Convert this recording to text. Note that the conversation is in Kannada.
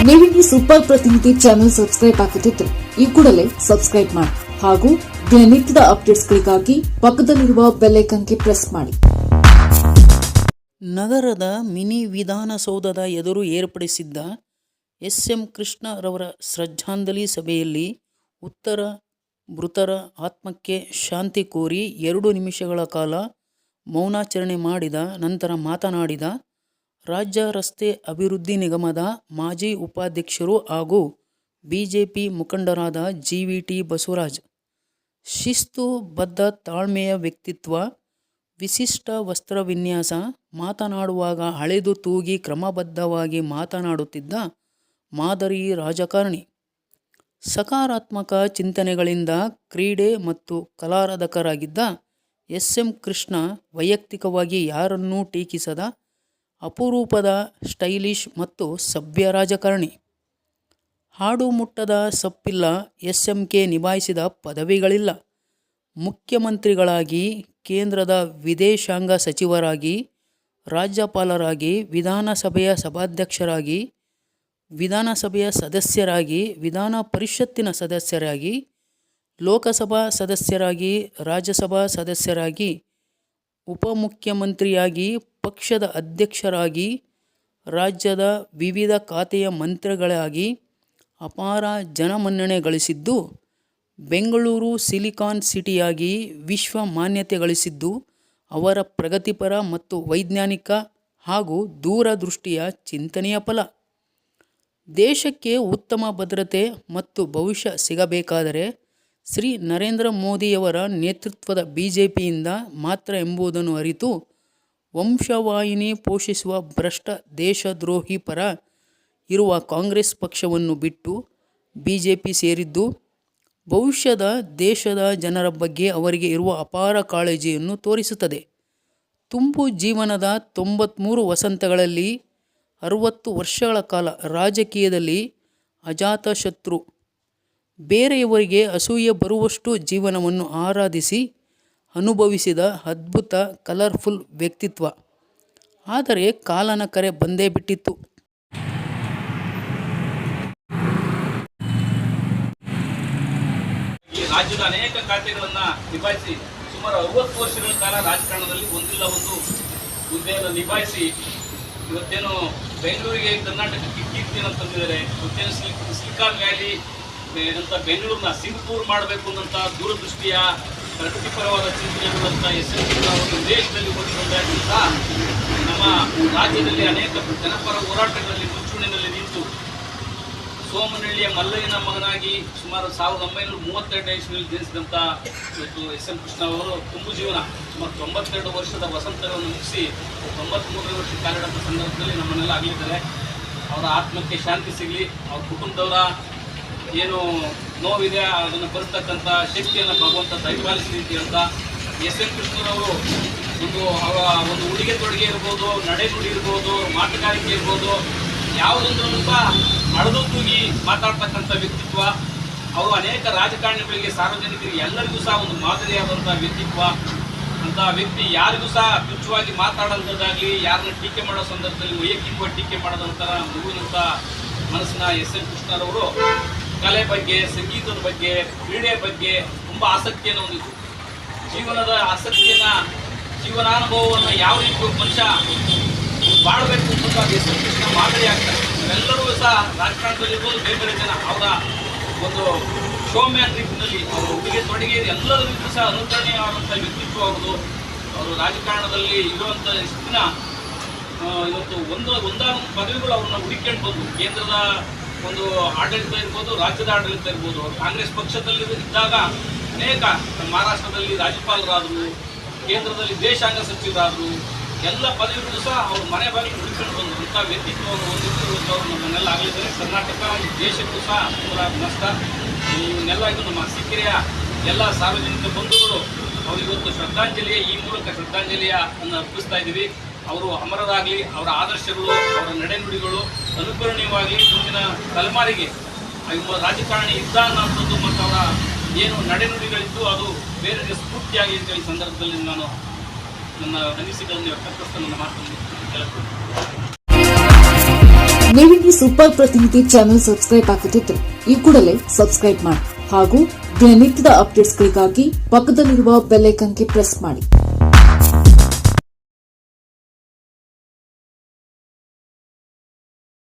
ನೀವಿಲ್ಲಿ ಸೂಪರ್ ಪ್ರತಿನಿಧಿ ಚಾನೆಲ್ ಸಬ್ಸ್ಕ್ರೈಬ್ ಆಗದಿದ್ದರೆ ಈ ಕೂಡಲೇ ಸಬ್ಸ್ಕ್ರೈಬ್ ಮಾಡಿ ಹಾಗೂ ದಿನನಿತ್ಯದ ಅಪ್ಡೇಟ್ಸ್ಗಳಿಗಾಗಿ ಪಕ್ಕದಲ್ಲಿರುವ ಬೆಲ್ ಐಕಾನ್ಗೆ ಪ್ರೆಸ್ ಮಾಡಿ. ನಗರದ ಮಿನಿ ವಿಧಾನಸೌಧದ ಎದುರು ಏರ್ಪಡಿಸಿದ್ದ ಎಸ್.ಎಂ. ಕೃಷ್ಣ ರವರ ಶ್ರದ್ಧಾಂಜಲಿ ಸಭೆಯಲ್ಲಿ ಉತ್ತರ ಮೃತರ ಆತ್ಮಕ್ಕೆ ಶಾಂತಿ ಕೋರಿ 2 ನಿಮಿಷಗಳ ಕಾಲ ಮೌನಾಚರಣೆ ಮಾಡಿದ ನಂತರ ಮಾತನಾಡಿದ ರಾಜ್ಯ ರಸ್ತೆ ಅಭಿವೃದ್ಧಿ ನಿಗಮದ ಮಾಜಿ ಉಪಾಧ್ಯಕ್ಷರು ಹಾಗೂ ಬಿಜೆಪಿ ಮುಖಂಡರಾದ ಜಿ.ವಿ.ಟಿ. ಬಸವರಾಜ್, ಶಿಸ್ತು ಬದ್ಧ ತಾಳ್ಮೆಯ ವ್ಯಕ್ತಿತ್ವ, ವಿಶಿಷ್ಟ ವಸ್ತ್ರ ವಿನ್ಯಾಸ, ಮಾತನಾಡುವಾಗ ಅಳೆದು ತೂಗಿ ಕ್ರಮಬದ್ಧವಾಗಿ ಮಾತನಾಡುತ್ತಿದ್ದ ಮಾದರಿ ರಾಜಕಾರಣಿ, ಸಕಾರಾತ್ಮಕ ಚಿಂತನೆಗಳಿಂದ ಕ್ರೀಡೆ ಮತ್ತು ಕಲಾರಾಧಕರಾಗಿದ್ದ ಎಸ್.ಎಂ. ಕೃಷ್ಣ ವೈಯಕ್ತಿಕವಾಗಿ ಯಾರನ್ನೂ ಟೀಕಿಸದ ಅಪರೂಪದ ಸ್ಟೈಲಿಶ್ ಮತ್ತು ಸಭ್ಯ ರಾಜಕಾರಣಿ. ಹಾಡು ಮುಟ್ಟದ ಸಪ್ಪಿಲ್ಲ, ಎಸ್.ಎಂ.ಕೆ ನಿಭಾಯಿಸಿದ ಪದವಿಗಳಿಲ್ಲ. ಮುಖ್ಯಮಂತ್ರಿಗಳಾಗಿ, ಕೇಂದ್ರದ ವಿದೇಶಾಂಗ ಸಚಿವರಾಗಿ, ರಾಜ್ಯಪಾಲರಾಗಿ, ವಿಧಾನಸಭೆಯ ಸಭಾಧ್ಯಕ್ಷರಾಗಿ, ವಿಧಾನಸಭೆಯ ಸದಸ್ಯರಾಗಿ, ವಿಧಾನ ಪರಿಷತ್ತಿನ ಸದಸ್ಯರಾಗಿ, ಲೋಕಸಭಾ ಸದಸ್ಯರಾಗಿ, ರಾಜ್ಯಸಭಾ ಸದಸ್ಯರಾಗಿ, ಉಪಮುಖ್ಯಮಂತ್ರಿಯಾಗಿ, ಪಕ್ಷದ ಅಧ್ಯಕ್ಷರಾಗಿ, ರಾಜ್ಯದ ವಿವಿಧ ಖಾತೆಯ ಮಂತ್ರಿಗಳಾಗಿ ಅಪಾರ ಜನಮನ್ನಣೆ ಗಳಿಸಿದ್ದು, ಬೆಂಗಳೂರು ಸಿಲಿಕಾನ್ ಸಿಟಿಯಾಗಿ ವಿಶ್ವ ಮಾನ್ಯತೆ ಗಳಿಸಿದ್ದು ಅವರ ಪ್ರಗತಿಪರ ಮತ್ತು ವೈಜ್ಞಾನಿಕ ಹಾಗೂ ದೂರದೃಷ್ಟಿಯ ಚಿಂತನೆಯ ಫಲ. ದೇಶಕ್ಕೆ ಉತ್ತಮ ಭದ್ರತೆ ಮತ್ತು ಭವಿಷ್ಯ ಸಿಗಬೇಕಾದರೆ ಶ್ರೀ ನರೇಂದ್ರ ಮೋದಿಯವರ ನೇತೃತ್ವದ ಬಿಜೆಪಿಯಿಂದ ಮಾತ್ರ ಎಂಬುದನ್ನು ಅರಿತು ವಂಶವಾಹಿನಿ ಪೋಷಿಸುವ ಭ್ರಷ್ಟ ದೇಶದ್ರೋಹಿ ಪರ ಇರುವ ಕಾಂಗ್ರೆಸ್ ಪಕ್ಷವನ್ನು ಬಿಟ್ಟು ಬಿಜೆಪಿ ಸೇರಿದ್ದು, ಭವಿಷ್ಯದ ದೇಶದ ಜನರ ಬಗ್ಗೆ ಅವರಿಗೆ ಇರುವ ಅಪಾರ ಕಾಳಜಿಯನ್ನು ತೋರಿಸುತ್ತದೆ. ತುಂಬು ಜೀವನದ 93 ವಸಂತಗಳಲ್ಲಿ 60 ವರ್ಷಗಳ ಕಾಲ ರಾಜಕೀಯದಲ್ಲಿ ಅಜಾತಶತ್ರು, ಬೇರೆಯವರಿಗೆ ಅಸೂಯೆ ಬರುವಷ್ಟು ಜೀವನವನ್ನು ಆರಾಧಿಸಿ ಅನುಭವಿಸಿದ ಅದ್ಭುತ ಕಲರ್ಫುಲ್ ವ್ಯಕ್ತಿತ್ವ. ಆದರೆ ಕಾಲನ ಕರೆ ಬಂದೇ ಬಿಟ್ಟಿತ್ತು. ರಾಜ್ಯದ ಅನೇಕ ಖಾತೆಗಳನ್ನು ನಿಭಾಯಿಸಿ ಸುಮಾರು 60 ವರ್ಷಗಳ ಕಾಲ ರಾಜಕಾರಣದಲ್ಲಿ ಒಂದಿಲ್ಲ ಒಂದು ಹುದ್ದೆಯನ್ನು ನಿಭಾಯಿಸಿ ಇವತ್ತೇನು ಬೆಂಗಳೂರಿಗೆ ಕರ್ನಾಟಕಕ್ಕೆ ಕೀರ್ತಿಯನ್ನು ತಂದಿದ್ದಾರೆ. ಇವತ್ತೇನು ಸಿಲಿಕಾನ್ ವ್ಯಾಲಿ ಅಂತ ಬೆಂಗಳೂರನ್ನ ಸಿಂಗಪೂರ್ ಮಾಡಬೇಕು ಅನ್ನೋಂಥ ದೂರದೃಷ್ಟಿಯ ಪ್ರಗತಿಪರವಾದ ಚಿಂತನೆಗಳಂತ ಎಸ್.ಎಂ. ಅವರು ದೇಶದಲ್ಲಿ ಓದಿಕೊಂಡಾಗಿಂತ ನಮ್ಮ ರಾಜ್ಯದಲ್ಲಿ ಅನೇಕ ಜನಪರ ಹೋರಾಟಗಳಲ್ಲಿ ಮುಂಚೂಣಿನಲ್ಲಿ ನಿಂತು ಸೋಮನಹಳ್ಳಿಯ ಮಲ್ಲಯ್ಯನ ಮಗನಾಗಿ ಸುಮಾರು 1932 ಇಸ್ವಿಯಲ್ಲಿ ಜನಿಸಿದಂಥ ಇವತ್ತು ಎಸ್.ಎಂ. ಕೃಷ್ಣ ಅವರು ತುಂಬು ಜೀವನ ಸುಮಾರು 92 ವರ್ಷದ ವಸಂತವನ್ನು ಮುಗಿಸಿ 93 ವರ್ಷ ಕಾಲಿಡಂಥ ಸಂದರ್ಭದಲ್ಲಿ ನಮ್ಮನ್ನೆಲ್ಲ ಆಗಲಿದ್ದಾರೆ. ಅವರ ಆತ್ಮಕ್ಕೆ ಶಾಂತಿ ಸಿಗಲಿ, ಅವ್ರ ಕುಟುಂಬದವರ ಏನು ನೋವಿದೆ ಅದನ್ನು ಬರ್ತಕ್ಕಂಥ ಶಕ್ತಿಯನ್ನು ಭಗವಂತ ದಯಪಾಲಿಸಲಿ ಅಂತ ಎಸ್.ಎಂ. ಕೃಷ್ಣರವರು ಅವರ ಒಂದು ಉಡುಗೆ ತೊಡುಗೆ ಇರ್ಬೋದು, ನಡೆ ನುಡಿ ಇರ್ಬೋದು, ಮಾತುಗಾರಿಕೆ ಇರ್ಬೋದು, ಯಾವುದೊಂದನ್ನು ಸಹ ಅಳೆದು ತೂಗಿ ಮಾತಾಡ್ತಕ್ಕಂಥ ವ್ಯಕ್ತಿತ್ವ. ಅವರು ಅನೇಕ ರಾಜಕಾರಣಿಗಳಿಗೆ, ಸಾರ್ವಜನಿಕರಿಗೆ ಎಲ್ಲರಿಗೂ ಸಹ ಒಂದು ಮಾದರಿಯಾದಂಥ ವ್ಯಕ್ತಿತ್ವ. ಅಂತ ವ್ಯಕ್ತಿ ಯಾರಿಗೂ ಸಹ ತುಚ್ಛವಾಗಿ ಮಾತಾಡೋದಾಗಲಿ, ಯಾರನ್ನ ಟೀಕೆ ಮಾಡೋ ಸಂದರ್ಭದಲ್ಲಿ ವೈಯಕ್ತಿಕವಾಗಿ ಟೀಕೆ ಮಾಡೋದಂತರ ಮುಗುವಂಥ ಮನಸ್ಸಿನ ಎಸ್.ಎಂ. ಕೃಷ್ಣರವರು ಕಲೆ ಬಗ್ಗೆ, ಸಂಗೀತದ ಬಗ್ಗೆ, ಕ್ರೀಡೆ ಬಗ್ಗೆ ತುಂಬ ಆಸಕ್ತಿಯನ್ನು ಹೊಂದಿದ್ರು. ಜೀವನದ ಆಸಕ್ತಿಯನ್ನು, ಜೀವನಾನುಭವವನ್ನು ಯಾವ ರೀತಿ ಮನುಷ್ಯ ಮಾಡಬೇಕು ಅಂತ ಎಸ್.ಎಂ. ಕೃಷ್ಣ ಮಾದರಿ ಆಗ್ತಾರೆ. ಎಲ್ಲರೂ ಸಹ ರಾಜಕಾರಣದಲ್ಲಿರ್ಬೋದು, ಬೇರೆ ಬೇರೆ ಜನ ಅವರ ಒಂದು ಸೌಮ್ಯ ರೀತಿಯಲ್ಲಿ ಅವರು ಉಡುಗೆ ತೊಡುಗೆ ಎಲ್ಲರಿಗೂ ಸಹ ಅನುಕರಣೀಯವಾದಂಥ ವ್ಯಕ್ತಿತ್ವ ಅವ್ರದ್ದು. ಅವರು ರಾಜಕಾರಣದಲ್ಲಿ ಇರುವಂಥ ಇಷ್ಟು ದಿನ ಇವತ್ತು ಒಂದಾದ ಪದವಿಗಳು ಅವ್ರನ್ನ ಹುಡುಕೊಂಡು ಬಂದು ಕೇಂದ್ರದ ಒಂದು ಆಡಳಿತ ಇರ್ಬೋದು, ರಾಜ್ಯದ ಆಡಳಿತ ಇರ್ಬೋದು. ಅವರು ಕಾಂಗ್ರೆಸ್ ಪಕ್ಷದಲ್ಲಿ ಇದ್ದಾಗ ಅನೇಕ ಮಹಾರಾಷ್ಟ್ರದಲ್ಲಿ ರಾಜ್ಯಪಾಲರಾದರು, ಕೇಂದ್ರದಲ್ಲಿ ವಿದೇಶಾಂಗ ಸಚಿವರಾದರು, ಎಲ್ಲ ಪದವಿಗಳು ಸಹ ಅವ್ರ ಮನೆ ಬಾಗಿಲು ಹುಡುಕೊಂಡು ಬಂದರು. ಇಂಥ ವ್ಯಕ್ತಿತ್ವವನ್ನು ಹೊಂದಿದ್ದು ಅವರು ನಮ್ಮನ್ನೆಲ್ಲ ಆಗಲಿದ್ದಾರೆ. ಕರ್ನಾಟಕ ದೇಶಕ್ಕೂ ಸಹ ತುಂಬ ನಷ್ಟ. ಇವನ್ನೆಲ್ಲ ಇದು ನಮ್ಮ ಸಿಕ್ಕಿರೆಯ ಎಲ್ಲ ಸಾರ್ವಜನಿಕ ಬಂಧುಗಳು ಅವರಿವತ್ತು ಶ್ರದ್ಧಾಂಜಲಿಯ ಈ ಮೂಲಕ ಶ್ರದ್ಧಾಂಜಲಿಯನ್ನು ಅರ್ಪಿಸ್ತಾ ಇದ್ದೀವಿ. ಅವರು ಅಮರರಾಗಲಿ, ಅವರ ಆದರ್ಶಗಳು, ಅವರ ನಡೆನುಡಿಗಳು ಅನುಕರಣೀಯವಾಗಲಿ ಮುಂದಿನ ತಲೆಮಾರಿಗೆ ರಾಜಕಾರಣಿ ಇದ್ದ ಅನ್ನೋಂಥದ್ದು ಮತ್ತು ಅವರ ಏನು ನಡೆನುಡಿಗಳಿದ್ದು ಅದು ಬೇರೆ ಸ್ಫೂರ್ತಿಯಾಗಿ ಅಂತ ಈ ಸಂದರ್ಭದಲ್ಲಿ ನಾನು ನನ್ನ ಅನಿಸಿಕೆಗಳನ್ನು ವ್ಯಕ್ತಪಡಿಸ್ತಾ ನನ್ನ ಮಾತನ್ನು ಕೇಳಿಕೊಳ್ಳುತ್ತೇನೆ. ನೀವಿಲ್ಲಿ ಸೂಪರ್ ಪ್ರತಿನಿಧಿ ಚಾನೆಲ್ ಸಬ್ಸ್ಕ್ರೈಬ್ ಆಗುತ್ತಿದ್ದರೆ ಈ ಕೂಡಲೇ ಸಬ್ಸ್ಕ್ರೈಬ್ ಮಾಡಿ ಹಾಗೂ ದಿನನಿತ್ಯದ ಅಪ್ಡೇಟ್ಸ್ಗಳಿಗಾಗಿ ಪಕ್ಕದಲ್ಲಿರುವ ಬೆಲ್ ಐಕಾನ್ಗೆ ಪ್ರೆಸ್ ಮಾಡಿ.